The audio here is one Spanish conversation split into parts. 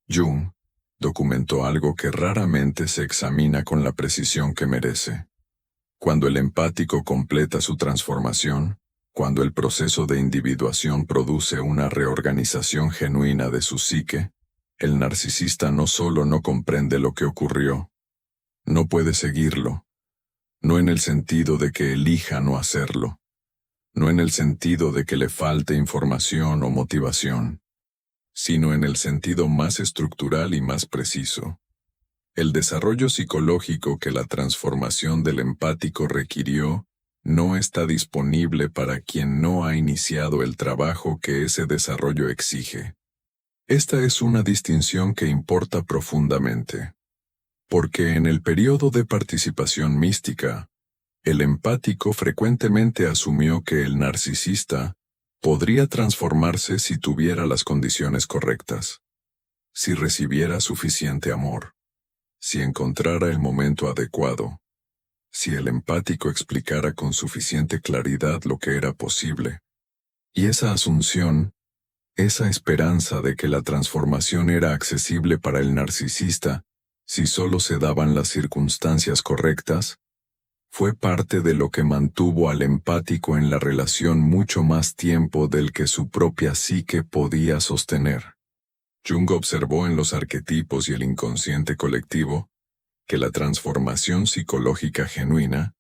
Jung documentó algo que raramente se examina con la precisión que merece. Cuando el empático completa su transformación, cuando el proceso de individuación produce una reorganización genuina de su psique, el narcisista no solo no comprende lo que ocurrió, no puede seguirlo, no en el sentido de que elija no hacerlo, no en el sentido de que le falte información o motivación, sino en el sentido más estructural y más preciso. El desarrollo psicológico que la transformación del empático requirió no está disponible para quien no ha iniciado el trabajo que ese desarrollo exige. Esta es una distinción que importa profundamente, porque en el periodo de participación mística, el empático frecuentemente asumió que el narcisista podría transformarse si tuviera las condiciones correctas, si recibiera suficiente amor, si encontrara el momento adecuado, si el empático explicara con suficiente claridad lo que era posible. Y esa asunción, esa esperanza de que la transformación era accesible para el narcisista, si solo se daban las circunstancias correctas, fue parte de lo que mantuvo al empático en la relación mucho más tiempo del que su propia psique podía sostener. Jung observó en los arquetipos y el inconsciente colectivo que la transformación psicológica genuina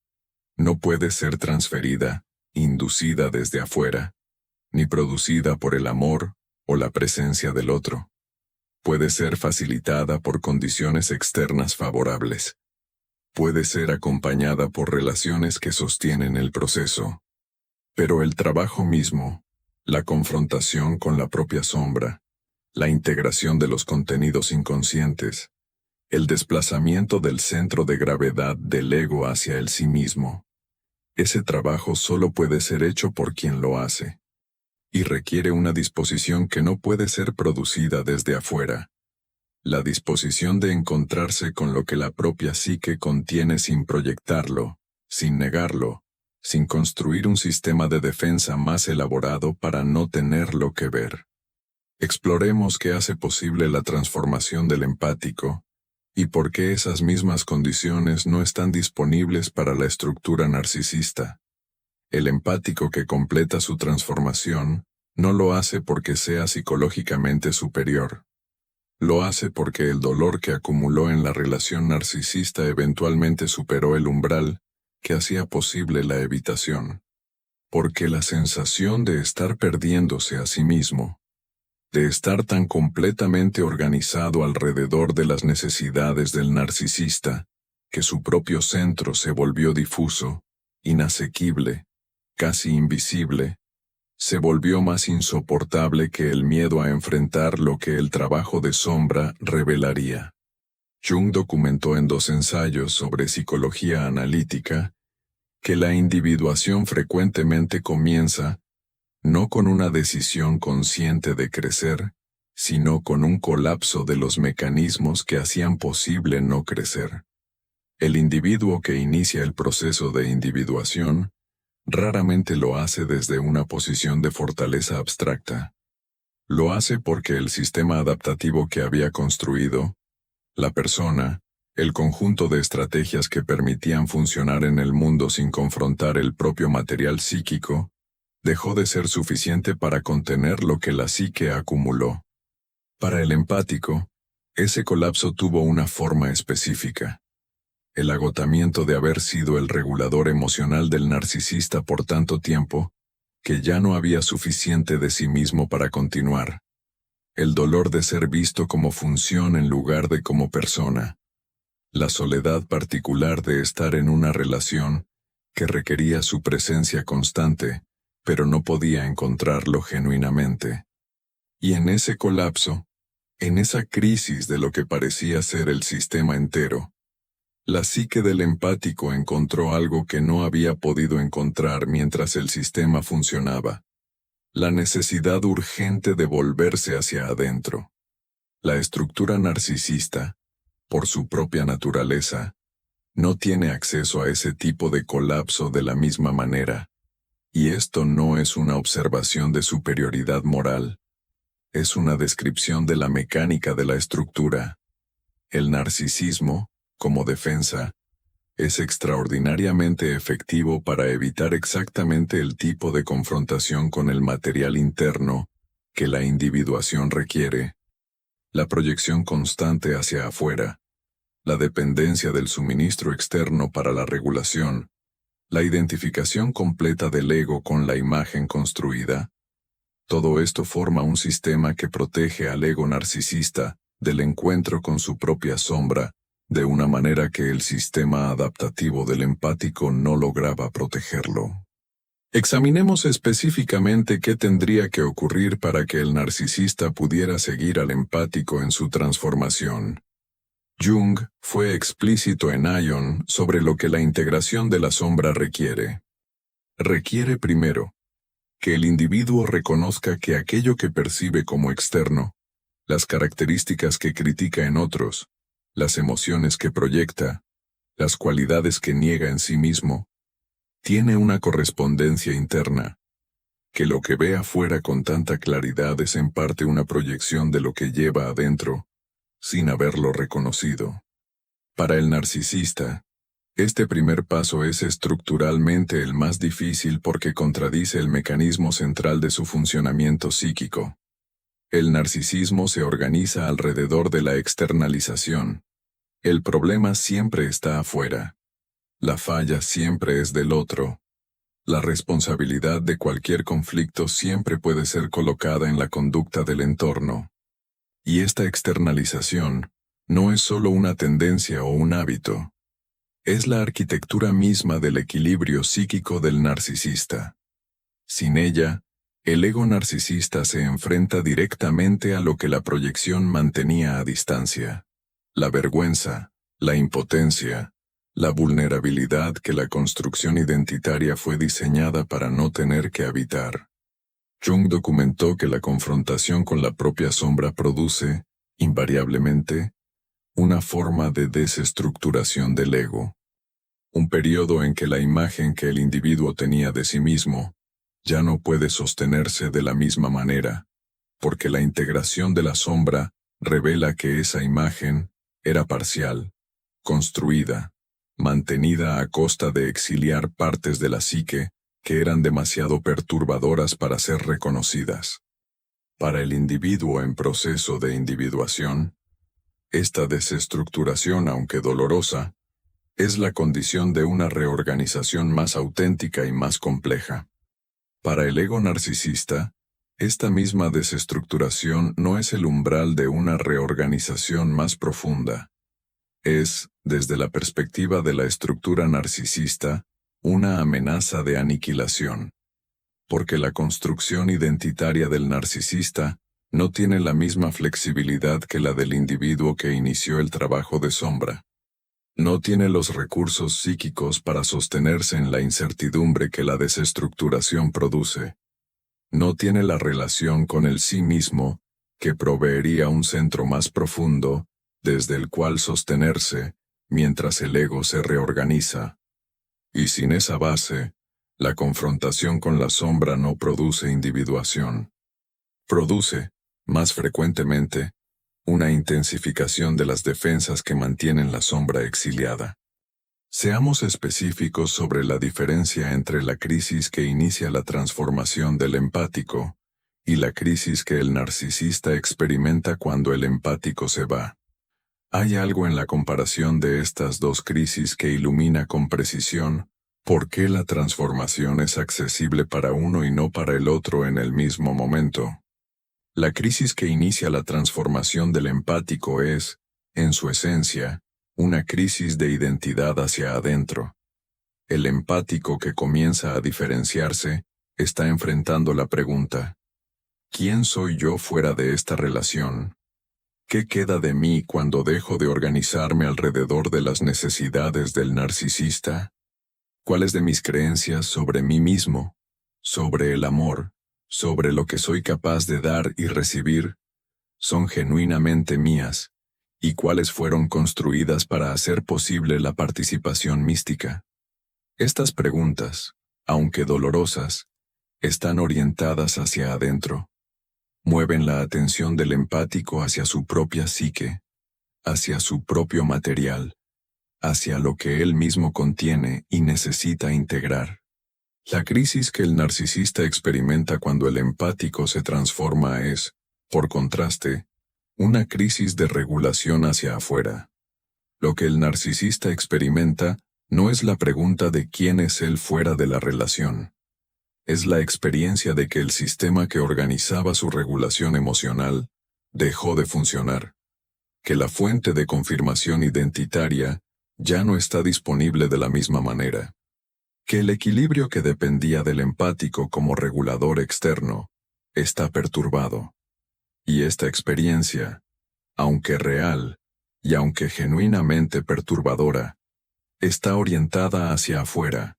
no puede ser transferida, inducida desde afuera, ni producida por el amor o la presencia del otro. Puede ser facilitada por condiciones externas favorables. Puede ser acompañada por relaciones que sostienen el proceso. Pero el trabajo mismo, la confrontación con la propia sombra, la integración de los contenidos inconscientes, el desplazamiento del centro de gravedad del ego hacia el sí mismo, ese trabajo solo puede ser hecho por quien lo hace. Y requiere una disposición que no puede ser producida desde afuera. La disposición de encontrarse con lo que la propia psique contiene sin proyectarlo, sin negarlo, sin construir un sistema de defensa más elaborado para no tenerlo que ver. Exploremos qué hace posible la transformación del empático, y por qué esas mismas condiciones no están disponibles para la estructura narcisista. El empático que completa su transformación no lo hace porque sea psicológicamente superior. Lo hace porque el dolor que acumuló en la relación narcisista eventualmente superó el umbral que hacía posible la evitación. Porque la sensación de estar perdiéndose a sí mismo, de estar tan completamente organizado alrededor de las necesidades del narcisista, que su propio centro se volvió difuso, inasequible, casi invisible, se volvió más insoportable que el miedo a enfrentar lo que el trabajo de sombra revelaría. Jung documentó en 2 ensayos sobre psicología analítica que la individuación frecuentemente comienza no con una decisión consciente de crecer, sino con un colapso de los mecanismos que hacían posible no crecer. El individuo que inicia el proceso de individuación raramente lo hace desde una posición de fortaleza abstracta. Lo hace porque el sistema adaptativo que había construido, la persona, el conjunto de estrategias que permitían funcionar en el mundo sin confrontar el propio material psíquico, dejó de ser suficiente para contener lo que la psique acumuló. Para el empático, ese colapso tuvo una forma específica. El agotamiento de haber sido el regulador emocional del narcisista por tanto tiempo, que ya no había suficiente de sí mismo para continuar. El dolor de ser visto como función en lugar de como persona. La soledad particular de estar en una relación que requería su presencia constante, pero no podía encontrarlo genuinamente. Y en ese colapso, en esa crisis de lo que parecía ser el sistema entero, la psique del empático encontró algo que no había podido encontrar mientras el sistema funcionaba. La necesidad urgente de volverse hacia adentro. La estructura narcisista, por su propia naturaleza, no tiene acceso a ese tipo de colapso de la misma manera. Y esto no es una observación de superioridad moral. es una descripción de la mecánica de la estructura. El narcisismo, como defensa, es extraordinariamente efectivo para evitar exactamente el tipo de confrontación con el material interno que la individuación requiere. La proyección constante hacia afuera, la dependencia del suministro externo para la regulación, la identificación completa del ego con la imagen construida. Todo esto forma un sistema que protege al ego narcisista del encuentro con su propia sombra, de una manera que el sistema adaptativo del empático no lograba protegerlo. Examinemos específicamente qué tendría que ocurrir para que el narcisista pudiera seguir al empático en su transformación. Jung fue explícito en Aion sobre lo que la integración de la sombra requiere. Requiere primero que el individuo reconozca que aquello que percibe como externo, las características que critica en otros, las emociones que proyecta, las cualidades que niega en sí mismo, tiene una correspondencia interna, que lo que ve afuera con tanta claridad es en parte una proyección de lo que lleva adentro, sin haberlo reconocido. Para el narcisista, este primer paso es estructuralmente el más difícil porque contradice el mecanismo central de su funcionamiento psíquico. El narcisismo se organiza alrededor de la externalización. El problema siempre está afuera. La falla siempre es del otro. La responsabilidad de cualquier conflicto siempre puede ser colocada en la conducta del entorno. Y esta externalización no es solo una tendencia o un hábito. Es la arquitectura misma del equilibrio psíquico del narcisista. Sin ella, el ego narcisista se enfrenta directamente a lo que la proyección mantenía a distancia: la vergüenza, la impotencia, la vulnerabilidad que la construcción identitaria fue diseñada para no tener que habitar. Jung documentó que la confrontación con la propia sombra produce, invariablemente, una forma de desestructuración del ego. Un periodo en que la imagen que el individuo tenía de sí mismo ya no puede sostenerse de la misma manera, porque la integración de la sombra revela que esa imagen era parcial, construida, mantenida a costa de exiliar partes de la psique que eran demasiado perturbadoras para ser reconocidas. Para el individuo en proceso de individuación, esta desestructuración, aunque dolorosa, es la condición de una reorganización más auténtica y más compleja. Para el ego narcisista, esta misma desestructuración no es el umbral de una reorganización más profunda. Es, desde la perspectiva de la estructura narcisista, una amenaza de aniquilación. Porque la construcción identitaria del narcisista no tiene la misma flexibilidad que la del individuo que inició el trabajo de sombra. No tiene los recursos psíquicos para sostenerse en la incertidumbre que la desestructuración produce. No tiene la relación con el sí mismo, que proveería un centro más profundo, desde el cual sostenerse, mientras el ego se reorganiza. Y sin esa base, la confrontación con la sombra no produce individuación. Produce, más frecuentemente, una intensificación de las defensas que mantienen la sombra exiliada. Seamos específicos sobre la diferencia entre la crisis que inicia la transformación del empático y la crisis que el narcisista experimenta cuando el empático se va. Hay algo en la comparación de estas dos crisis que ilumina con precisión por qué la transformación es accesible para uno y no para el otro en el mismo momento. La crisis que inicia la transformación del empático es, en su esencia, una crisis de identidad hacia adentro. El empático que comienza a diferenciarse está enfrentando la pregunta: ¿quién soy yo fuera de esta relación? ¿Qué queda de mí cuando dejo de organizarme alrededor de las necesidades del narcisista? ¿Cuáles de mis creencias sobre mí mismo, sobre el amor, sobre lo que soy capaz de dar y recibir, son genuinamente mías, y cuáles fueron construidas para hacer posible la participación mística? Estas preguntas, aunque dolorosas, están orientadas hacia adentro. mueven la atención del empático hacia su propia psique, hacia su propio material, hacia lo que él mismo contiene y necesita integrar. La crisis que el narcisista experimenta cuando el empático se transforma es, por contraste, una crisis de regulación hacia afuera. Lo que el narcisista experimenta no es la pregunta de quién es él fuera de la relación. Es la experiencia de que el sistema que organizaba su regulación emocional dejó de funcionar, que la fuente de confirmación identitaria ya no está disponible de la misma manera, que el equilibrio que dependía del empático como regulador externo está perturbado. Y esta experiencia, aunque real y aunque genuinamente perturbadora, está orientada hacia afuera.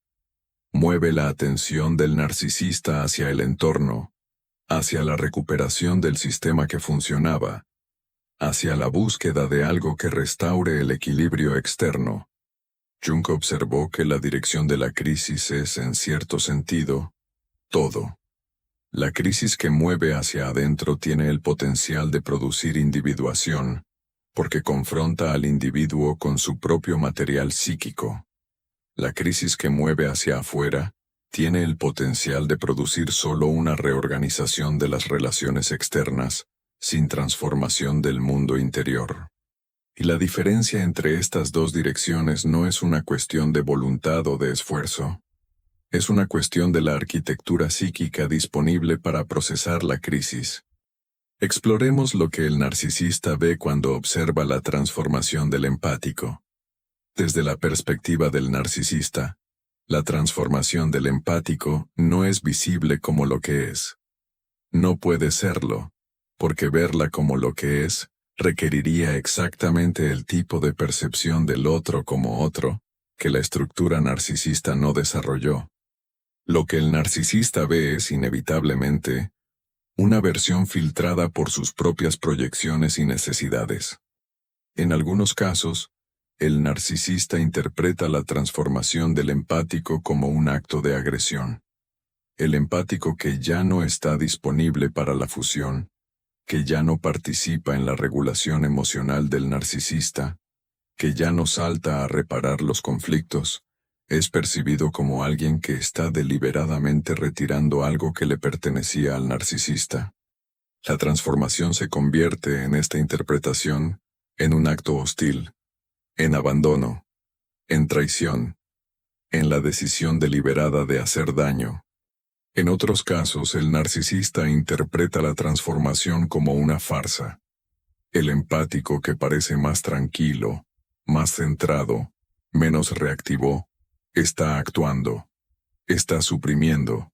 Mueve la atención del narcisista hacia el entorno, hacia la recuperación del sistema que funcionaba, hacia la búsqueda de algo que restaure el equilibrio externo. Jung observó que la dirección de la crisis es, en cierto sentido, todo. La crisis que mueve hacia adentro tiene el potencial de producir individuación, porque confronta al individuo con su propio material psíquico. La crisis que mueve hacia afuera tiene el potencial de producir solo una reorganización de las relaciones externas, sin transformación del mundo interior. Y la diferencia entre estas dos direcciones no es una cuestión de voluntad o de esfuerzo. Es una cuestión de la arquitectura psíquica disponible para procesar la crisis. Exploremos lo que el narcisista ve cuando observa la transformación del empático. Desde la perspectiva del narcisista, la transformación del empático no es visible como lo que es. No puede serlo, porque verla como lo que es requeriría exactamente el tipo de percepción del otro como otro que la estructura narcisista no desarrolló. Lo que el narcisista ve es inevitablemente una versión filtrada por sus propias proyecciones y necesidades. En algunos casos, el narcisista interpreta la transformación del empático como un acto de agresión. El empático que ya no está disponible para la fusión, que ya no participa en la regulación emocional del narcisista, que ya no salta a reparar los conflictos, es percibido como alguien que está deliberadamente retirando algo que le pertenecía al narcisista. La transformación se convierte en esta interpretación en un acto hostil, en abandono, en traición, en la decisión deliberada de hacer daño. En otros casos, el narcisista interpreta la transformación como una farsa. El empático que parece más tranquilo, más centrado, menos reactivo, está actuando, está suprimiendo,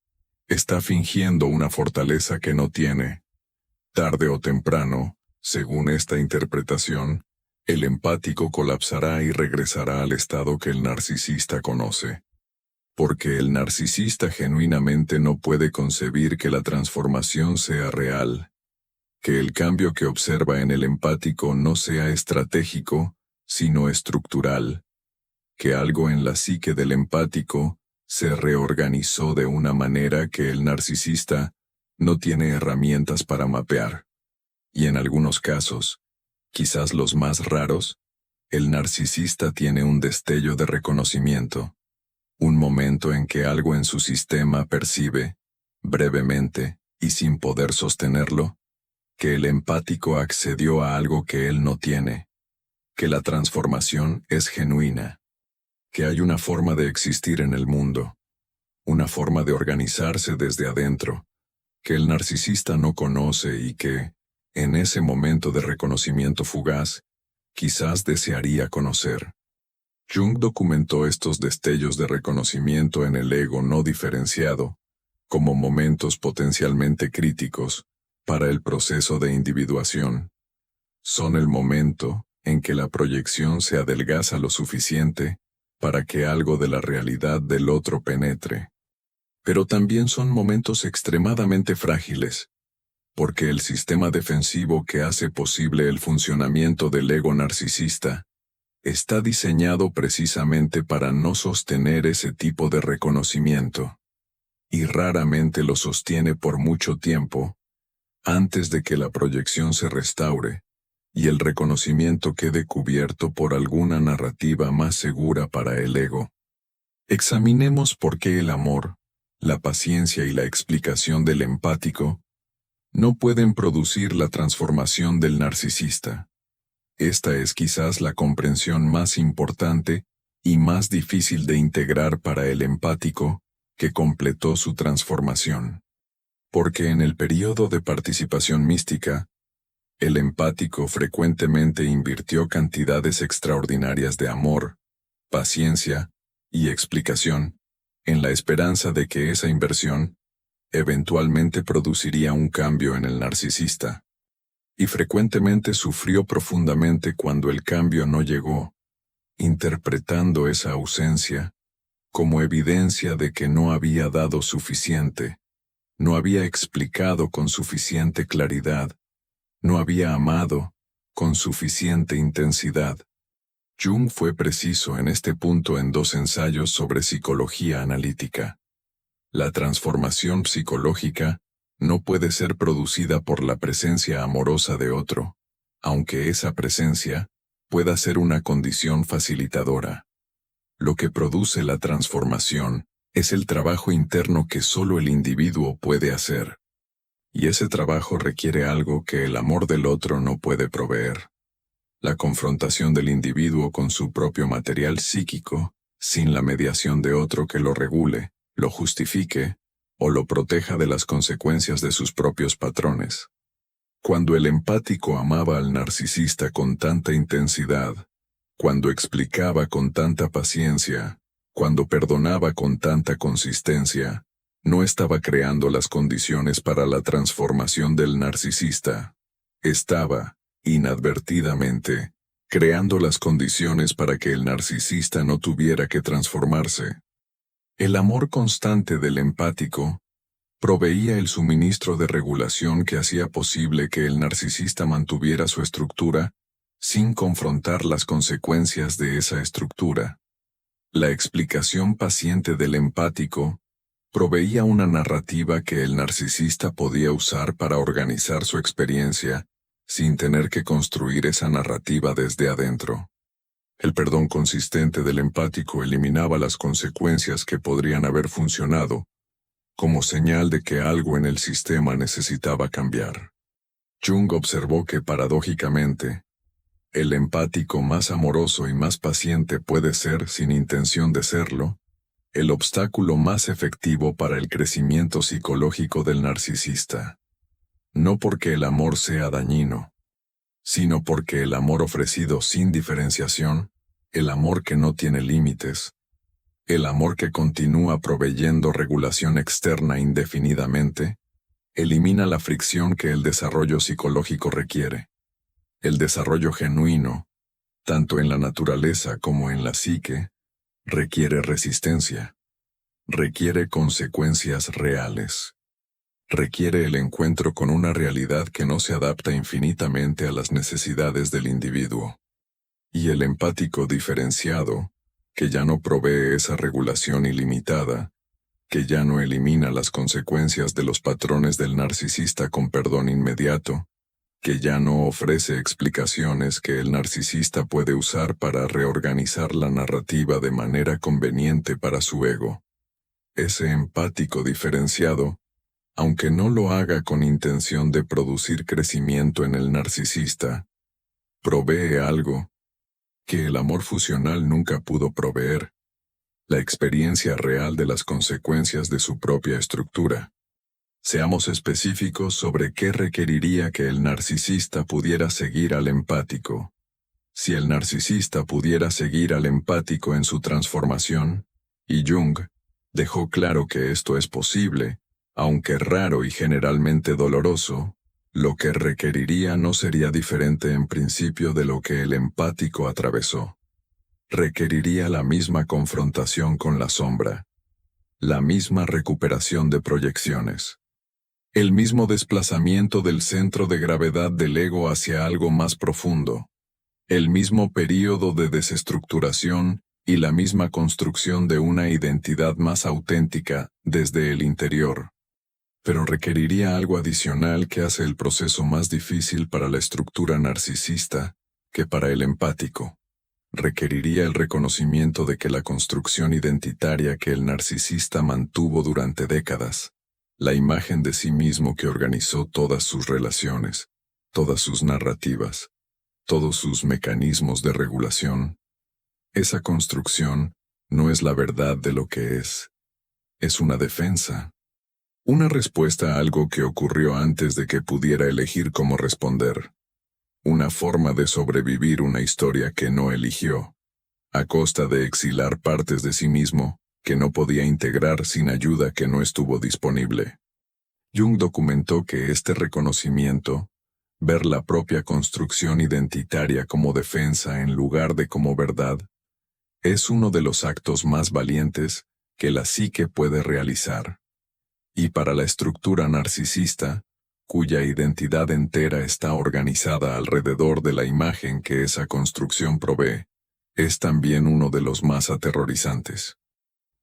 está fingiendo una fortaleza que no tiene. Tarde o temprano, según esta interpretación, el empático colapsará y regresará al estado que el narcisista conoce. Porque el narcisista genuinamente no puede concebir que la transformación sea real, que el cambio que observa en el empático no sea estratégico, sino estructural, que algo en la psique del empático se reorganizó de una manera que el narcisista no tiene herramientas para mapear. Y en algunos casos, quizás los más raros, el narcisista tiene un destello de reconocimiento, un momento en que algo en su sistema percibe, brevemente y sin poder sostenerlo, que el empático accedió a algo que él no tiene, que la transformación es genuina, que hay una forma de existir en el mundo, una forma de organizarse desde adentro, que el narcisista no conoce y que, en ese momento de reconocimiento fugaz, quizás desearía conocer. Jung documentó estos destellos de reconocimiento en el ego no diferenciado, como momentos potencialmente críticos para el proceso de individuación. Son el momento en que la proyección se adelgaza lo suficiente para que algo de la realidad del otro penetre. Pero también son momentos extremadamente frágiles, porque el sistema defensivo que hace posible el funcionamiento del ego narcisista está diseñado precisamente para no sostener ese tipo de reconocimiento, y raramente lo sostiene por mucho tiempo, antes de que la proyección se restaure y el reconocimiento quede cubierto por alguna narrativa más segura para el ego. Examinemos por qué el amor, la paciencia y la explicación del empático no pueden producir la transformación del narcisista. Esta es quizás la comprensión más importante y más difícil de integrar para el empático que completó su transformación. Porque en el período de participación mística, el empático frecuentemente invirtió cantidades extraordinarias de amor, paciencia y explicación, en la esperanza de que esa inversión eventualmente produciría un cambio en el narcisista. Y frecuentemente sufrió profundamente cuando el cambio no llegó, interpretando esa ausencia como evidencia de que no había dado suficiente, no había explicado con suficiente claridad, no había amado con suficiente intensidad. Jung fue preciso en este punto en 2 ensayos sobre psicología analítica. La transformación psicológica no puede ser producida por la presencia amorosa de otro, aunque esa presencia pueda ser una condición facilitadora. Lo que produce la transformación es el trabajo interno que solo el individuo puede hacer. Y ese trabajo requiere algo que el amor del otro no puede proveer. La confrontación del individuo con su propio material psíquico, sin la mediación de otro que lo regule, lo justifique o lo proteja de las consecuencias de sus propios patrones. Cuando el empático amaba al narcisista con tanta intensidad, cuando explicaba con tanta paciencia, cuando perdonaba con tanta consistencia, no estaba creando las condiciones para la transformación del narcisista. Estaba, inadvertidamente, creando las condiciones para que el narcisista no tuviera que transformarse. El amor constante del empático proveía el suministro de regulación que hacía posible que el narcisista mantuviera su estructura sin confrontar las consecuencias de esa estructura. La explicación paciente del empático proveía una narrativa que el narcisista podía usar para organizar su experiencia sin tener que construir esa narrativa desde adentro. El perdón consistente del empático eliminaba las consecuencias que podrían haber funcionado, como señal de que algo en el sistema necesitaba cambiar. Jung observó que, paradójicamente, el empático más amoroso y más paciente puede ser, sin intención de serlo, el obstáculo más efectivo para el crecimiento psicológico del narcisista. No porque el amor sea dañino, sino porque el amor ofrecido sin diferenciación, el amor que no tiene límites, el amor que continúa proveyendo regulación externa indefinidamente, elimina la fricción que el desarrollo psicológico requiere. El desarrollo genuino, tanto en la naturaleza como en la psique, requiere resistencia, requiere consecuencias reales. Requiere el encuentro con una realidad que no se adapta infinitamente a las necesidades del individuo. Y el empático diferenciado, que ya no provee esa regulación ilimitada, que ya no elimina las consecuencias de los patrones del narcisista con perdón inmediato, que ya no ofrece explicaciones que el narcisista puede usar para reorganizar la narrativa de manera conveniente para su ego. Ese empático diferenciado, aunque no lo haga con intención de producir crecimiento en el narcisista, provee algo que el amor fusional nunca pudo proveer: la experiencia real de las consecuencias de su propia estructura. Seamos específicos sobre qué requeriría que el narcisista pudiera seguir al empático. Si el narcisista pudiera seguir al empático en su transformación, y Jung dejó claro que esto es posible, aunque raro y generalmente doloroso, lo que requeriría no sería diferente en principio de lo que el empático atravesó. Requeriría la misma confrontación con la sombra, la misma recuperación de proyecciones, el mismo desplazamiento del centro de gravedad del ego hacia algo más profundo, el mismo período de desestructuración y la misma construcción de una identidad más auténtica desde el interior. pero requeriría algo adicional que hace el proceso más difícil para la estructura narcisista que para el empático. Requeriría el reconocimiento de que la construcción identitaria que el narcisista mantuvo durante décadas, la imagen de sí mismo que organizó todas sus relaciones, todas sus narrativas, todos sus mecanismos de regulación, esa construcción no es la verdad de lo que es una defensa. Una respuesta a algo que ocurrió antes de que pudiera elegir cómo responder. Una forma de sobrevivir una historia que no eligió, a costa de exilar partes de sí mismo que no podía integrar sin ayuda que no estuvo disponible. Jung documentó que este reconocimiento, ver la propia construcción identitaria como defensa en lugar de como verdad, es uno de los actos más valientes que la psique puede realizar. Y para la estructura narcisista, cuya identidad entera está organizada alrededor de la imagen que esa construcción provee, es también uno de los más aterrorizantes.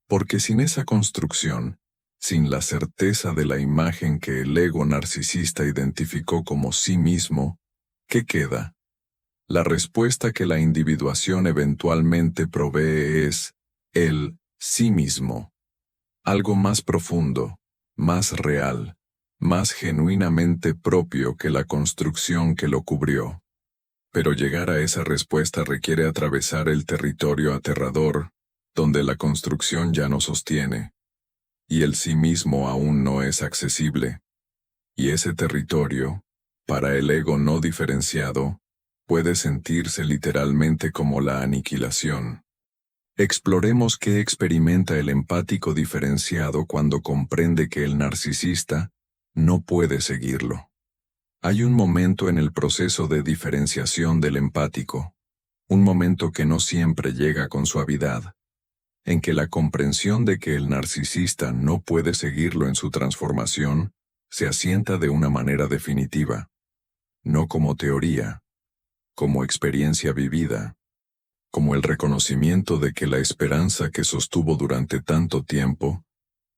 Porque sin esa construcción, sin la certeza de la imagen que el ego narcisista identificó como sí mismo, ¿qué queda? La respuesta que la individuación eventualmente provee es el sí mismo, algo más profundo, más real, más genuinamente propio que la construcción que lo cubrió. Pero llegar a esa respuesta requiere atravesar el territorio aterrador, donde la construcción ya no sostiene, y el sí mismo aún no es accesible. Y ese territorio, para el ego no diferenciado, puede sentirse literalmente como la aniquilación. Exploremos qué experimenta el empático diferenciado cuando comprende que el narcisista no puede seguirlo. Hay un momento en el proceso de diferenciación del empático, un momento que no siempre llega con suavidad, en que la comprensión de que el narcisista no puede seguirlo en su transformación se asienta de una manera definitiva, no como teoría, como experiencia vivida, como el reconocimiento de que la esperanza que sostuvo durante tanto tiempo,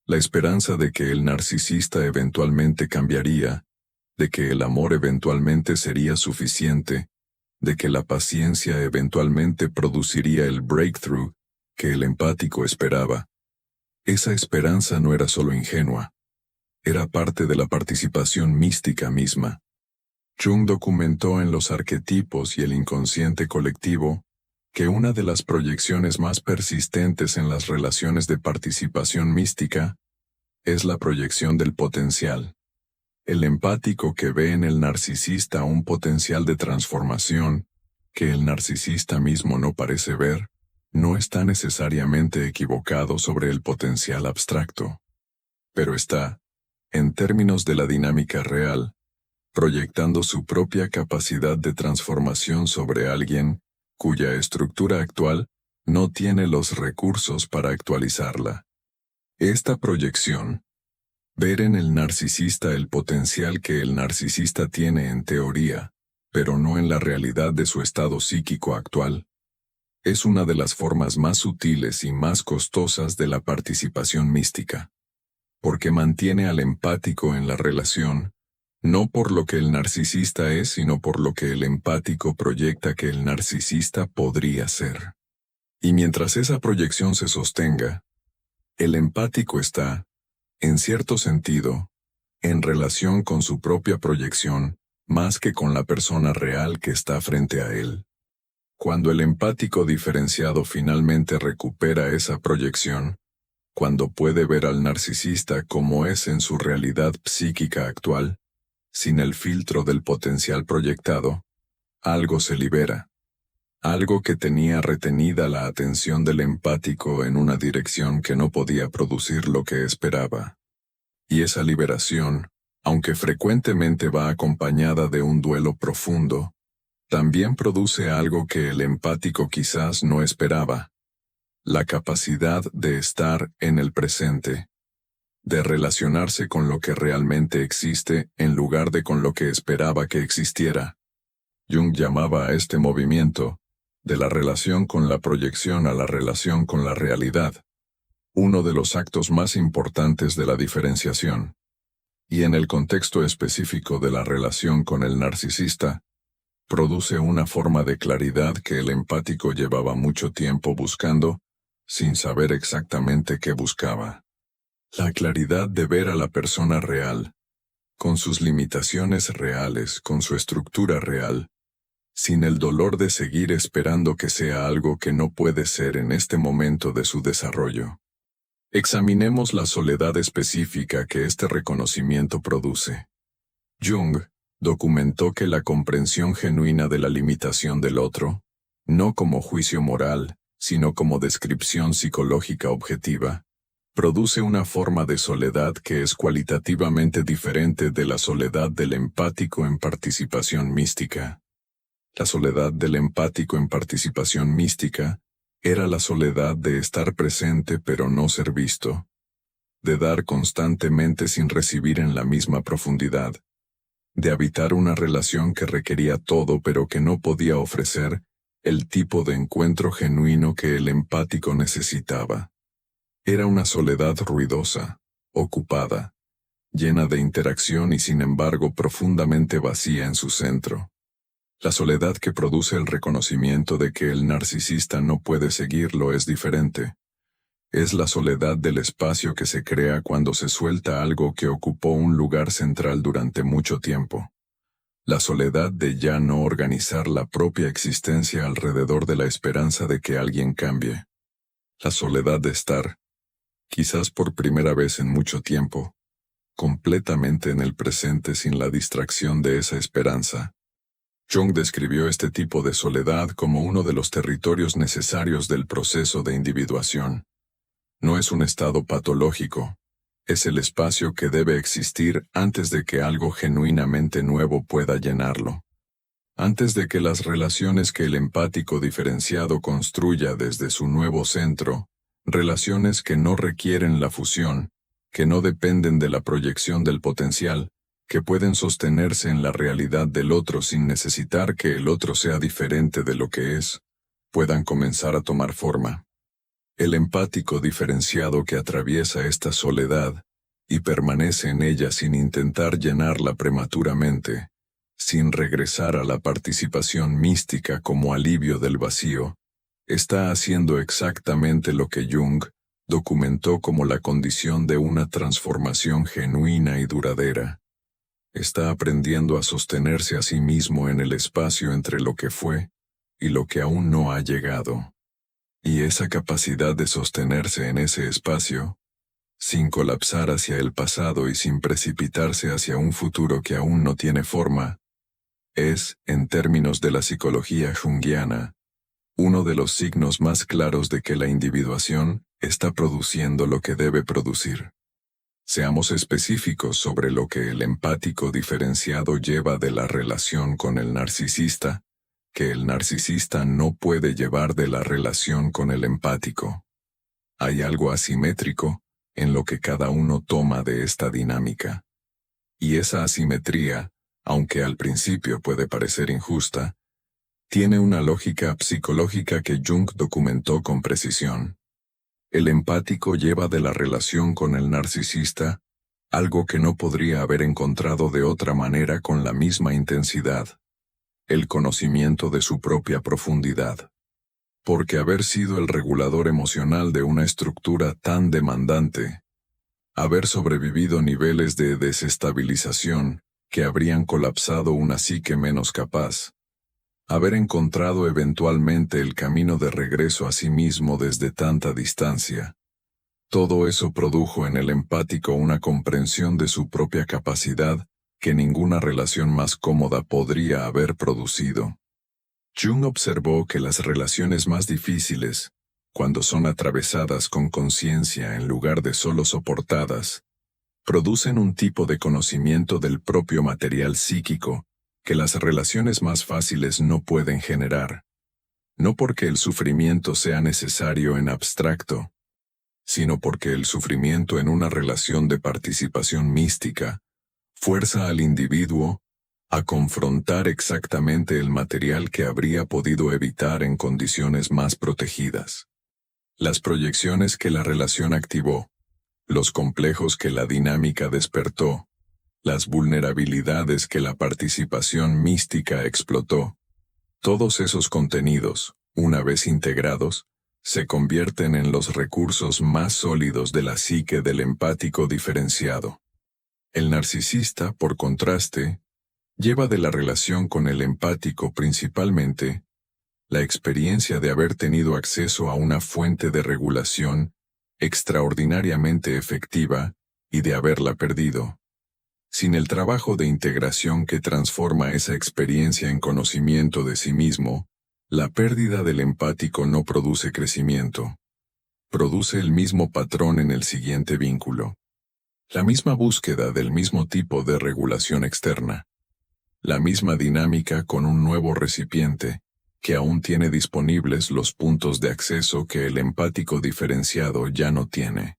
la esperanza de que el narcisista eventualmente cambiaría, de que el amor eventualmente sería suficiente, de que la paciencia eventualmente produciría el breakthrough que el empático esperaba. Esa esperanza no era solo ingenua, era parte de la participación mística misma. Jung documentó en los arquetipos y el inconsciente colectivo que una de las proyecciones más persistentes en las relaciones de participación mística es la proyección del potencial. El empático que ve en el narcisista un potencial de transformación que el narcisista mismo no parece ver, no está necesariamente equivocado sobre el potencial abstracto, pero está, en términos de la dinámica real, proyectando su propia capacidad de transformación sobre alguien cuya estructura actual no tiene los recursos para actualizarla. Esta proyección, ver en el narcisista el potencial que el narcisista tiene en teoría, pero no en la realidad de su estado psíquico actual, es una de las formas más sutiles y más costosas de la participación mística, porque mantiene al empático en la relación, no por lo que el narcisista es, sino por lo que el empático proyecta que el narcisista podría ser. Y mientras esa proyección se sostenga, el empático está, en cierto sentido, en relación con su propia proyección, más que con la persona real que está frente a él. Cuando el empático diferenciado finalmente recupera esa proyección, cuando puede ver al narcisista como es en su realidad psíquica actual, sin el filtro del potencial proyectado, algo se libera. Algo que tenía retenida la atención del empático en una dirección que no podía producir lo que esperaba. Y esa liberación, aunque frecuentemente va acompañada de un duelo profundo, también produce algo que el empático quizás no esperaba: la capacidad de estar en el presente, de relacionarse con lo que realmente existe en lugar de con lo que esperaba que existiera. Jung llamaba a este movimiento, de la relación con la proyección a la relación con la realidad, uno de los actos más importantes de la diferenciación. y en el contexto específico de la relación con el narcisista, produce una forma de claridad que el empático llevaba mucho tiempo buscando, sin saber exactamente qué buscaba. La claridad de ver a la persona real, con sus limitaciones reales, con su estructura real, sin el dolor de seguir esperando que sea algo que no puede ser en este momento de su desarrollo. Examinemos la soledad específica que este reconocimiento produce. Jung documentó que la comprensión genuina de la limitación del otro, no como juicio moral, sino como descripción psicológica objetiva, produce una forma de soledad que es cualitativamente diferente de la soledad del empático en participación mística. La soledad del empático en participación mística era la soledad de estar presente pero no ser visto, de dar constantemente sin recibir en la misma profundidad, de habitar una relación que requería todo pero que no podía ofrecer el tipo de encuentro genuino que el empático necesitaba. Era una soledad ruidosa, ocupada, llena de interacción y sin embargo profundamente vacía en su centro. La soledad que produce el reconocimiento de que el narcisista no puede seguirlo es diferente. Es la soledad del espacio que se crea cuando se suelta algo que ocupó un lugar central durante mucho tiempo. La soledad de ya no organizar la propia existencia alrededor de la esperanza de que alguien cambie. La soledad de estar, quizás por primera vez en mucho tiempo, completamente en el presente sin la distracción de esa esperanza. Jung describió este tipo de soledad como uno de los territorios necesarios del proceso de individuación. No es un estado patológico, es el espacio que debe existir antes de que algo genuinamente nuevo pueda llenarlo. Antes de que las relaciones que el empático diferenciado construya desde su nuevo centro, relaciones que no requieren la fusión, que no dependen de la proyección del potencial, que pueden sostenerse en la realidad del otro sin necesitar que el otro sea diferente de lo que es, puedan comenzar a tomar forma. El empático diferenciado que atraviesa esta soledad y permanece en ella sin intentar llenarla prematuramente, sin regresar a la participación mística como alivio del vacío, está haciendo exactamente lo que Jung documentó como la condición de una transformación genuina y duradera. Está aprendiendo a sostenerse a sí mismo en el espacio entre lo que fue y lo que aún no ha llegado. Y esa capacidad de sostenerse en ese espacio, sin colapsar hacia el pasado y sin precipitarse hacia un futuro que aún no tiene forma, es, en términos de la psicología junguiana, uno de los signos más claros de que la individuación está produciendo lo que debe producir. Seamos específicos sobre lo que el empático diferenciado lleva de la relación con el narcisista, que el narcisista no puede llevar de la relación con el empático. Hay algo asimétrico en lo que cada uno toma de esta dinámica. Y esa asimetría, aunque al principio puede parecer injusta, tiene una lógica psicológica que Jung documentó con precisión. El empático lleva de la relación con el narcisista algo que no podría haber encontrado de otra manera con la misma intensidad: el conocimiento de su propia profundidad. Porque haber sido el regulador emocional de una estructura tan demandante, haber sobrevivido niveles de desestabilización que habrían colapsado una psique menos capaz, haber encontrado eventualmente el camino de regreso a sí mismo desde tanta distancia. Todo eso produjo en el empático una comprensión de su propia capacidad que ninguna relación más cómoda podría haber producido. Jung observó que las relaciones más difíciles, cuando son atravesadas con conciencia en lugar de solo soportadas, producen un tipo de conocimiento del propio material psíquico que las relaciones más fáciles no pueden generar. No porque el sufrimiento sea necesario en abstracto, sino porque el sufrimiento en una relación de participación mística fuerza al individuo a confrontar exactamente el material que habría podido evitar en condiciones más protegidas. Las proyecciones que la relación activó, los complejos que la dinámica despertó, las vulnerabilidades que la participación mística explotó. Todos esos contenidos, una vez integrados, se convierten en los recursos más sólidos de la psique del empático diferenciado. El narcisista, por contraste, lleva de la relación con el empático principalmente la experiencia de haber tenido acceso a una fuente de regulación extraordinariamente efectiva y de haberla perdido. Sin el trabajo de integración que transforma esa experiencia en conocimiento de sí mismo, la pérdida del empático no produce crecimiento. Produce el mismo patrón en el siguiente vínculo. La misma búsqueda del mismo tipo de regulación externa. La misma dinámica con un nuevo recipiente, que aún tiene disponibles los puntos de acceso que el empático diferenciado ya no tiene.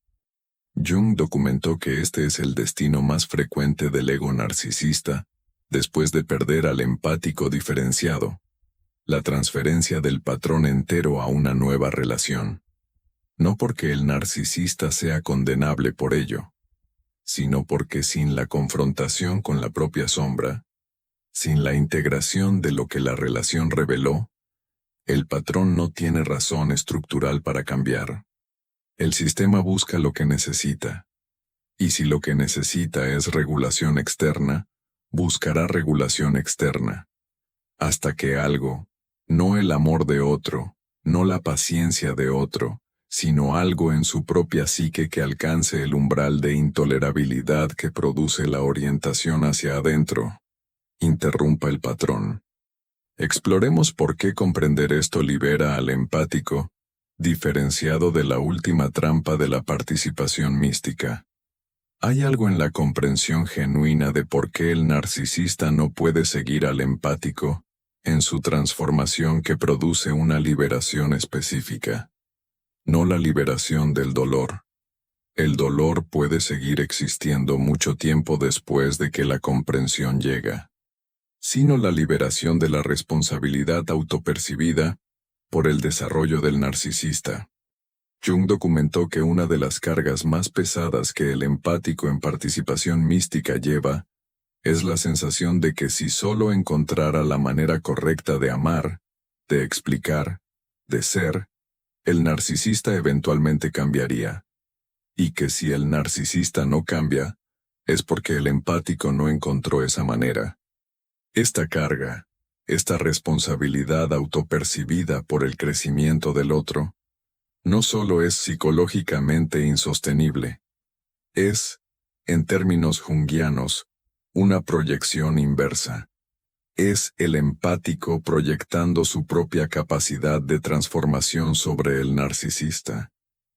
Jung documentó que este es el destino más frecuente del ego narcisista, después de perder al empático diferenciado. La transferencia del patrón entero a una nueva relación. No porque el narcisista sea condenable por ello, sino porque sin la confrontación con la propia sombra, sin la integración de lo que la relación reveló, el patrón no tiene razón estructural para cambiar. El sistema busca lo que necesita. Y si lo que necesita es regulación externa, buscará regulación externa. Hasta que algo, no el amor de otro, no la paciencia de otro, sino algo en su propia psique que alcance el umbral de intolerabilidad que produce la orientación hacia adentro, interrumpa el patrón. Exploremos por qué comprender esto libera al empático, diferenciado de la última trampa de la participación mística. Hay algo en la comprensión genuina de por qué el narcisista no puede seguir al empático, en su transformación que produce una liberación específica. No la liberación del dolor. El dolor puede seguir existiendo mucho tiempo después de que la comprensión llega, sino la liberación de la responsabilidad autopercibida por el desarrollo del narcisista. Jung documentó que una de las cargas más pesadas que el empático en participación mística lleva es la sensación de que si solo encontrara la manera correcta de amar, de explicar, de ser, el narcisista eventualmente cambiaría. Y que si el narcisista no cambia, es porque el empático no encontró esa manera. Esta carga, esta responsabilidad autopercibida por el crecimiento del otro, no solo es psicológicamente insostenible, es, en términos junguianos, una proyección inversa. Es el empático proyectando su propia capacidad de transformación sobre el narcisista,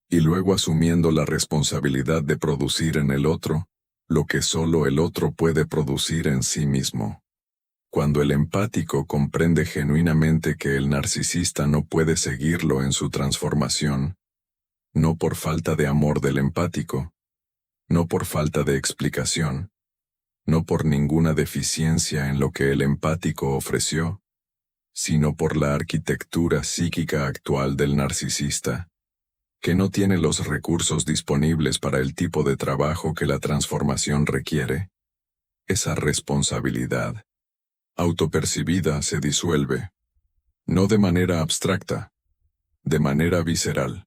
y luego asumiendo la responsabilidad de producir en el otro, lo que solo el otro puede producir en sí mismo. Cuando el empático comprende genuinamente que el narcisista no puede seguirlo en su transformación, no por falta de amor del empático, no por falta de explicación, no por ninguna deficiencia en lo que el empático ofreció, sino por la arquitectura psíquica actual del narcisista, que no tiene los recursos disponibles para el tipo de trabajo que la transformación requiere. Esa responsabilidad autopercibida se disuelve, no de manera abstracta, de manera visceral.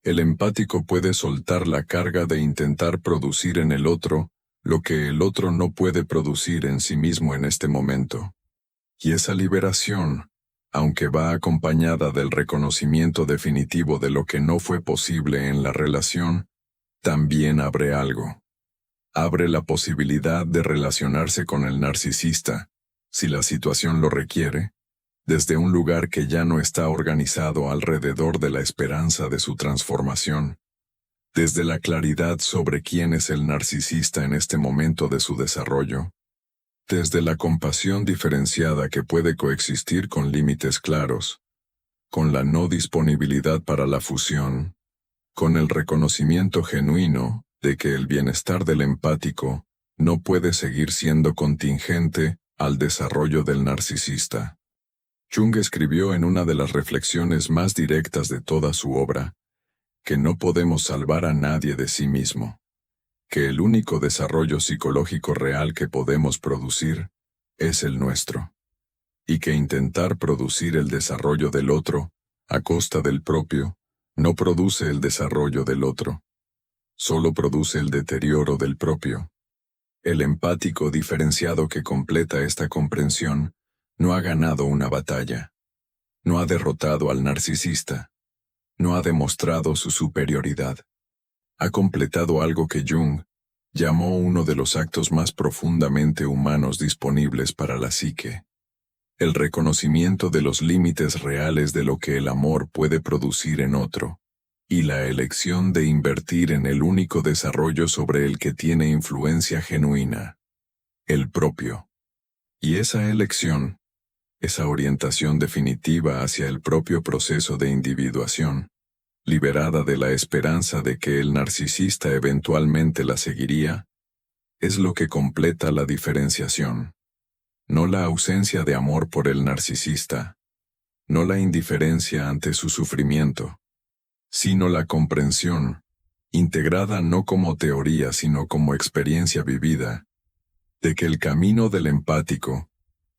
El empático puede soltar la carga de intentar producir en el otro lo que el otro no puede producir en sí mismo en este momento. Y esa liberación, aunque va acompañada del reconocimiento definitivo de lo que no fue posible en la relación, también abre algo. Abre la posibilidad de relacionarse con el narcisista, si la situación lo requiere, desde un lugar que ya no está organizado alrededor de la esperanza de su transformación, desde la claridad sobre quién es el narcisista en este momento de su desarrollo, desde la compasión diferenciada que puede coexistir con límites claros, con la no disponibilidad para la fusión, con el reconocimiento genuino de que el bienestar del empático no puede seguir siendo contingente al desarrollo del narcisista. Jung escribió en una de las reflexiones más directas de toda su obra, que no podemos salvar a nadie de sí mismo, que el único desarrollo psicológico real que podemos producir es el nuestro, y que intentar producir el desarrollo del otro, a costa del propio, no produce el desarrollo del otro, solo produce el deterioro del propio. El empático diferenciado que completa esta comprensión no ha ganado una batalla, no ha derrotado al narcisista, no ha demostrado su superioridad. Ha completado algo que Jung llamó uno de los actos más profundamente humanos disponibles para la psique: el reconocimiento de los límites reales de lo que el amor puede producir en otro, y la elección de invertir en el único desarrollo sobre el que tiene influencia genuina, el propio. Y esa elección, esa orientación definitiva hacia el propio proceso de individuación, liberada de la esperanza de que el narcisista eventualmente la seguiría, es lo que completa la diferenciación. No la ausencia de amor por el narcisista, no la indiferencia ante su sufrimiento, sino la comprensión, integrada no como teoría sino como experiencia vivida, de que el camino del empático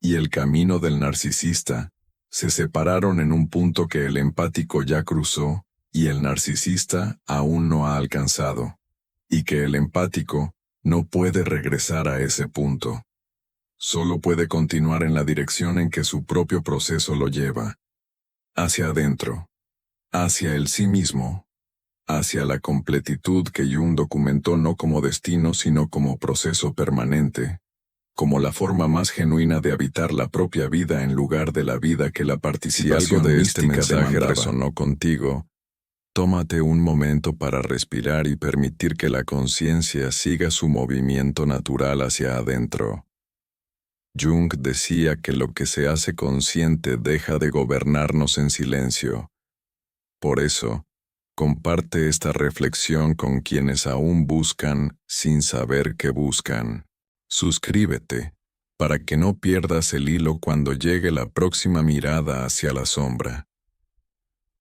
y el camino del narcisista se separaron en un punto que el empático ya cruzó y el narcisista aún no ha alcanzado, y que el empático no puede regresar a ese punto. Solo puede continuar en la dirección en que su propio proceso lo lleva, hacia adentro, hacia el sí mismo, hacia la completitud que Jung documentó no como destino sino como proceso permanente, como la forma más genuina de habitar la propia vida en lugar de la vida que la participación Si algo de este mística mensaje demandaba. resonó contigo, tómate un momento para respirar y permitir que la conciencia siga su movimiento natural hacia adentro. Jung decía que lo que se hace consciente deja de gobernarnos en silencio. Por eso, comparte esta reflexión con quienes aún buscan sin saber qué buscan. Suscríbete, para que no pierdas el hilo cuando llegue la próxima mirada hacia la sombra.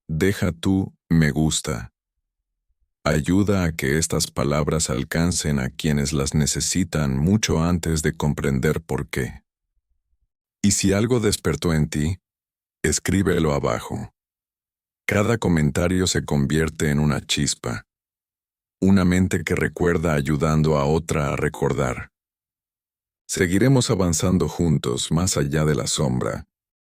Deja tu me gusta. Ayuda a que estas palabras alcancen a quienes las necesitan mucho antes de comprender por qué. Y si algo despertó en ti, escríbelo abajo. Cada comentario se convierte en una chispa, una mente que recuerda ayudando a otra a recordar. Seguiremos avanzando juntos más allá de la sombra,